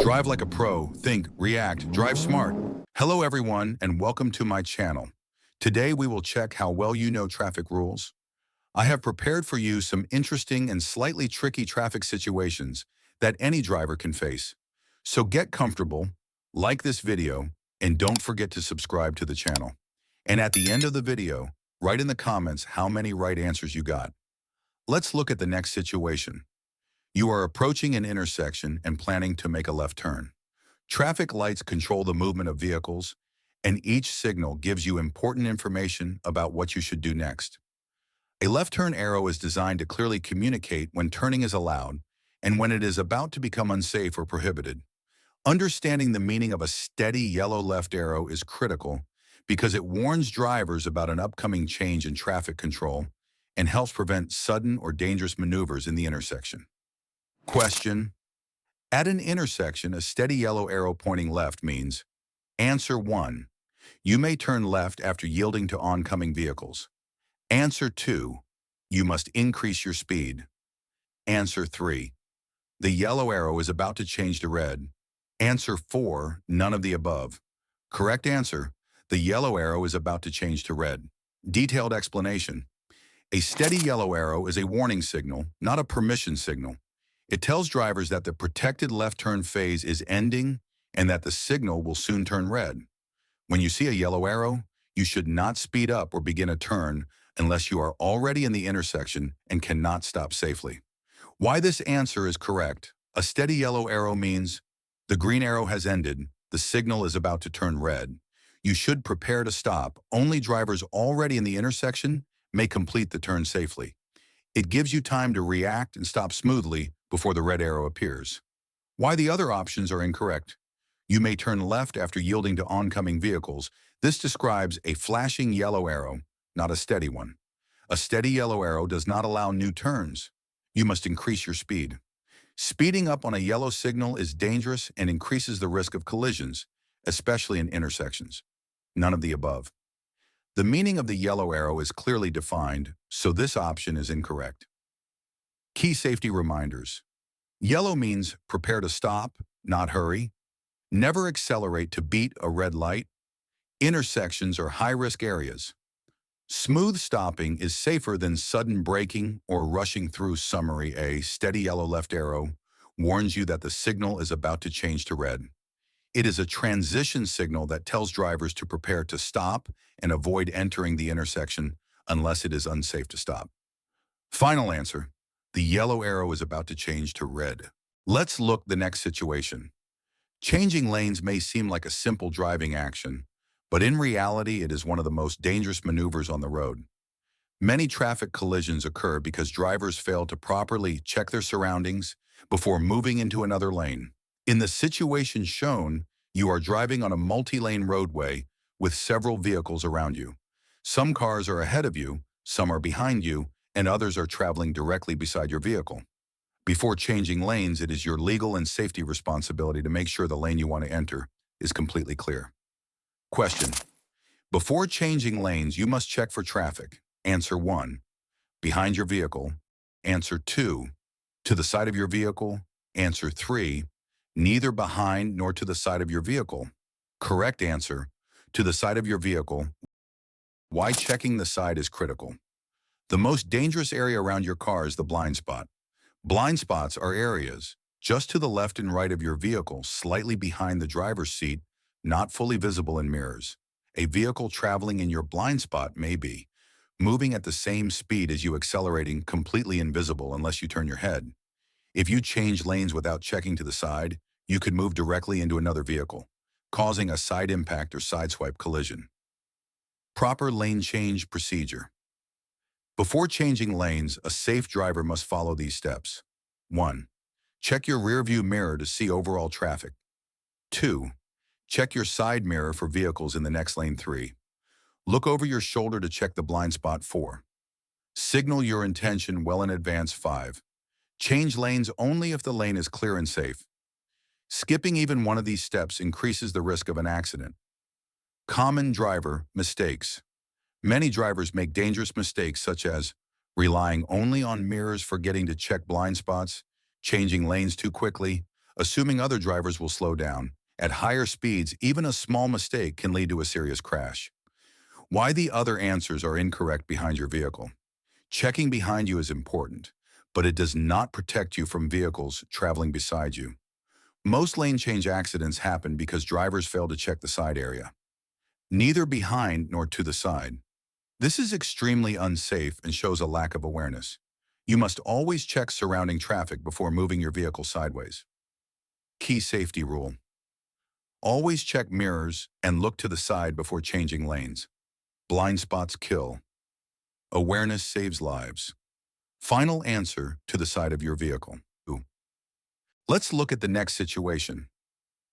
Drive like a pro, think, react, drive smart. Hello everyone and welcome to my channel. Today we will check how well you know traffic rules. I have prepared for you some interesting and slightly tricky traffic situations that any driver can face. So get comfortable, like this video, and don't forget to subscribe to the channel. And at the end of the video, write in the comments how many right answers you got. Let's look at the next situation. You are approaching an intersection and planning to make a left turn. Traffic lights control the movement of vehicles, and each signal gives you important information about what you should do next. A left turn arrow is designed to clearly communicate when turning is allowed and when it is about to become unsafe or prohibited. Understanding the meaning of a steady yellow left arrow is critical because it warns drivers about an upcoming change in traffic control and helps prevent sudden or dangerous maneuvers in the intersection. Question. At an intersection, a steady yellow arrow pointing left means Answer 1. You may turn left after yielding to oncoming vehicles. Answer 2. You must increase your speed. Answer 3. The yellow arrow is about to change to red. Answer 4. None of the above. Correct answer. The yellow arrow is about to change to red. Detailed explanation. A steady yellow arrow is a warning signal, not a permission signal. It tells drivers that the protected left turn phase is ending and that the signal will soon turn red. When you see a yellow arrow, you should not speed up or begin a turn unless you are already in the intersection and cannot stop safely. Why this answer is correct. A steady yellow arrow means the green arrow has ended, the signal is about to turn red. You should prepare to stop. Only drivers already in the intersection may complete the turn safely. It gives you time to react and stop smoothly before the red arrow appears. Why the other options are incorrect. You may turn left after yielding to oncoming vehicles. This describes a flashing yellow arrow, not a steady one. A steady yellow arrow does not allow new turns. You must increase your speed. Speeding up on a yellow signal is dangerous and increases the risk of collisions, especially in intersections. None of the above. The meaning of the yellow arrow is clearly defined, so this option is incorrect. Key safety reminders. Yellow means prepare to stop, not hurry. Never accelerate to beat a red light. Intersections are high-risk areas. Smooth stopping is safer than sudden braking or rushing through. Summary. A steady yellow left arrow warns you that the signal is about to change to red. It is a transition signal that tells drivers to prepare to stop and avoid entering the intersection unless it is unsafe to stop. Final answer. The yellow arrow is about to change to red. Let's look the next situation. Changing lanes may seem like a simple driving action, but in reality it is one of the most dangerous maneuvers on the road. Many traffic collisions occur because drivers fail to properly check their surroundings before moving into another lane. In the situation shown, you are driving on a multi-lane roadway with several vehicles around you. Some cars are ahead of you, some are behind you, and others are traveling directly beside your vehicle. Before changing lanes, it is your legal and safety responsibility to make sure the lane you want to enter is completely clear. Question. Before changing lanes, you must check for traffic. Answer 1. Behind your vehicle. Answer 2. To the side of your vehicle. Answer 3. Neither behind nor to the side of your vehicle. Correct answer. To the side of your vehicle. Why checking the side is critical. The most dangerous area around your car is the blind spot. Blind spots are areas just to the left and right of your vehicle, slightly behind the driver's seat, not fully visible in mirrors. A vehicle traveling in your blind spot may be moving at the same speed as you, accelerating, completely invisible unless you turn your head. If you change lanes without checking to the side, you could move directly into another vehicle, causing a side impact or sideswipe collision. Proper lane change procedure. Before changing lanes, a safe driver must follow these steps. 1. Check your rearview mirror to see overall traffic. 2. Check your side mirror for vehicles in the next lane. 3. Look over your shoulder to check the blind spot. 4. Signal your intention well in advance. 5. Change lanes only if the lane is clear and safe. Skipping even one of these steps increases the risk of an accident. Common driver mistakes. Many drivers make dangerous mistakes such as relying only on mirrors, forgetting to check blind spots, changing lanes too quickly, assuming other drivers will slow down. At higher speeds, even a small mistake can lead to a serious crash. Why the other answers are incorrect behind your vehicle. Checking behind you is important, but it does not protect you from vehicles traveling beside you. Most lane change accidents happen because drivers fail to check the side area, neither behind nor to the side. This is extremely unsafe and shows a lack of awareness. You must always check surrounding traffic before moving your vehicle sideways. Key safety rule. Always check mirrors and look to the side before changing lanes. Blind spots kill. Awareness saves lives. Final answer to the side of your vehicle. Let's look at the next situation.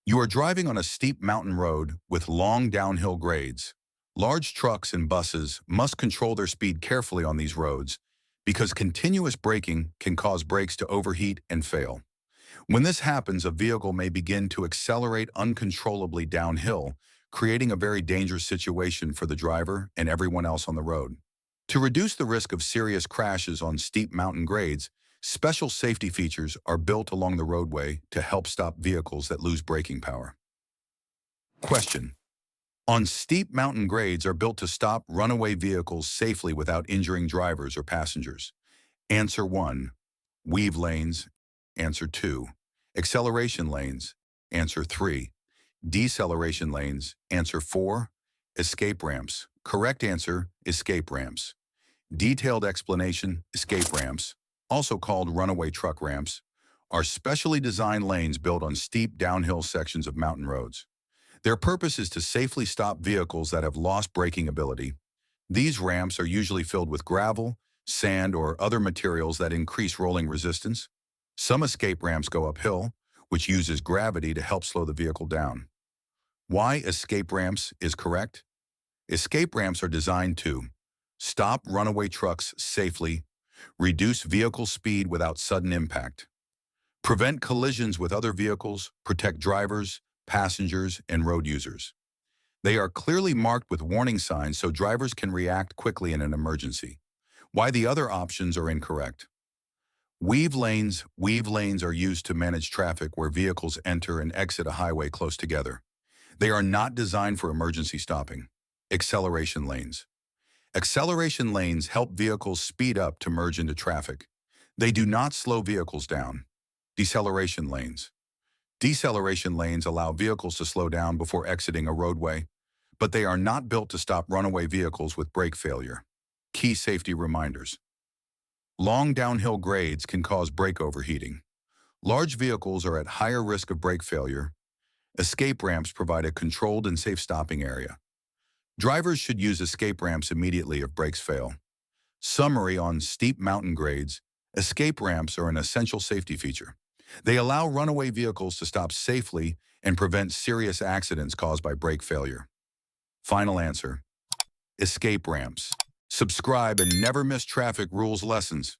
You are driving on a steep mountain road with long downhill grades. Large trucks and buses must control their speed carefully on these roads because continuous braking can cause brakes to overheat and fail. When this happens, a vehicle may begin to accelerate uncontrollably downhill, creating a very dangerous situation for the driver and everyone else on the road. To reduce the risk of serious crashes on steep mountain grades, special safety features are built along the roadway to help stop vehicles that lose braking power. Question. On steep mountain grades are built to stop runaway vehicles safely without injuring drivers or passengers. Answer 1. Weave lanes. Answer 2. Acceleration lanes. Answer 3. Deceleration lanes. Answer 4. Escape ramps. Correct answer, escape ramps. Detailed explanation, escape ramps, also called runaway truck ramps, are specially designed lanes built on steep downhill sections of mountain roads. Their purpose is to safely stop vehicles that have lost braking ability. These ramps are usually filled with gravel, sand, or other materials that increase rolling resistance. Some escape ramps go uphill, which uses gravity to help slow the vehicle down. Why escape ramps is correct? Escape ramps are designed to stop runaway trucks safely, reduce vehicle speed without sudden impact, prevent collisions with other vehicles, protect drivers, passengers, and road users. They are clearly marked with warning signs so drivers can react quickly in an emergency. Why the other options are incorrect. Weave lanes. Weave lanes are used to manage traffic where vehicles enter and exit a highway close together. They are not designed for emergency stopping. Acceleration lanes. Acceleration lanes help vehicles speed up to merge into traffic. They do not slow vehicles down. Deceleration lanes. Deceleration lanes allow vehicles to slow down before exiting a roadway, but they are not built to stop runaway vehicles with brake failure. Key safety reminders. Long downhill grades can cause brake overheating. Large vehicles are at higher risk of brake failure. Escape ramps provide a controlled and safe stopping area. Drivers should use escape ramps immediately if brakes fail. Summary on steep mountain grades. Escape ramps are an essential safety feature. They allow runaway vehicles to stop safely and prevent serious accidents caused by brake failure. Final answer. Escape ramps. Subscribe and never miss traffic rules lessons.